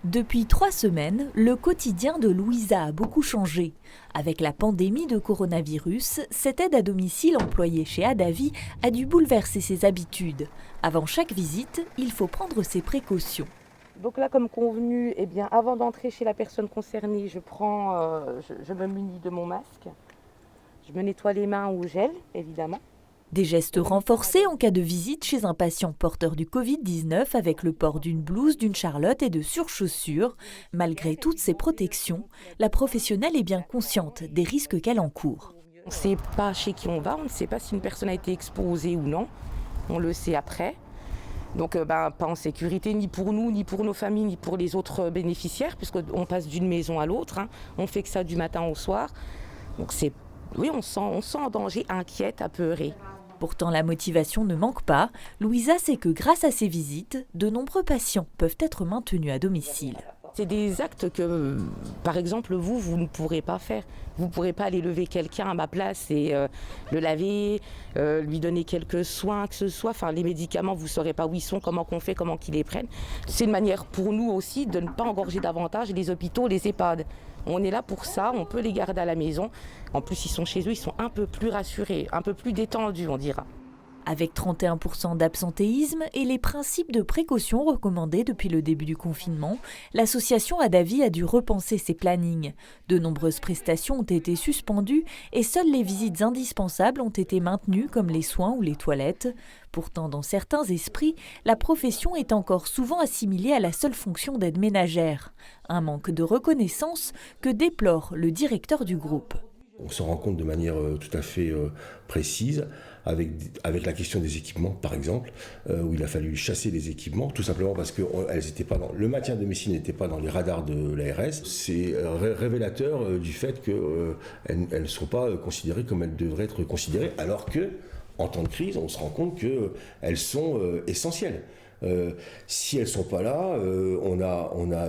Depuis 3 semaines, le quotidien de Louisa a beaucoup changé. Avec la pandémie de coronavirus, cette aide à domicile employée chez Adavi a dû bouleverser ses habitudes. Avant chaque visite, il faut prendre ses précautions. Donc là, comme convenu, avant d'entrer chez la personne concernée, je me munis de mon masque. Je me nettoie les mains au gel, évidemment. Des gestes renforcés en cas de visite chez un patient porteur du Covid-19 avec le port d'une blouse, d'une charlotte et de surchaussures. Malgré toutes ces protections, la professionnelle est bien consciente des risques qu'elle encourt. On ne sait pas chez qui on va, on ne sait pas si une personne a été exposée ou non. On le sait après. Donc pas en sécurité ni pour nous, ni pour nos familles, ni pour les autres bénéficiaires, puisqu'on passe d'une maison à l'autre. On fait que ça du matin au soir. Donc oui, on se sent en danger, inquiète, apeurée. Pourtant, la motivation ne manque pas. Louisa sait que grâce à ces visites, de nombreux patients peuvent être maintenus à domicile. C'est des actes que, par exemple, vous ne pourrez pas faire. Vous ne pourrez pas aller lever quelqu'un à ma place et le laver, lui donner quelques soins, que ce soit. Enfin, les médicaments, vous ne saurez pas où ils sont, comment qu'on fait, comment qu'ils les prennent. C'est une manière pour nous aussi de ne pas engorger davantage les hôpitaux, les EHPAD. On est là pour ça, on peut les garder à la maison. En plus, ils sont chez eux, ils sont un peu plus rassurés, un peu plus détendus, on dira. Avec 31% d'absentéisme et les principes de précaution recommandés depuis le début du confinement, l'association Adavi a dû repenser ses plannings. De nombreuses prestations ont été suspendues et seules les visites indispensables ont été maintenues comme les soins ou les toilettes. Pourtant, dans certains esprits, la profession est encore souvent assimilée à la seule fonction d'aide ménagère. Un manque de reconnaissance que déplore le directeur du groupe. On s'en rend compte de manière tout à fait précise avec la question des équipements, par exemple, où il a fallu chasser les équipements, tout simplement parce que le maintien de domicile n'était pas dans les radars de l'ARS. C'est révélateur du fait qu'elles ne sont pas considérées comme elles devraient être considérées, alors que, en temps de crise, on se rend compte qu'elles sont essentielles. Si elles ne sont pas là, on a,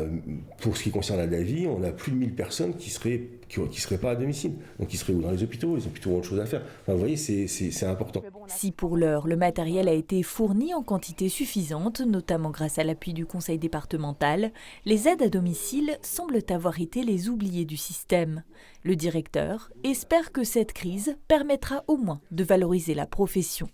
pour ce qui concerne Adavi, on a plus de 1000 personnes qui seraient pas à domicile, donc qui seraient dans les hôpitaux ont autre chose à faire. Enfin, vous voyez, c'est important. Si pour l'heure, le matériel a été fourni en quantité suffisante, notamment grâce à l'appui du conseil départemental, les aides à domicile semblent avoir été les oubliés du système. Le directeur espère que cette crise permettra au moins de valoriser la profession.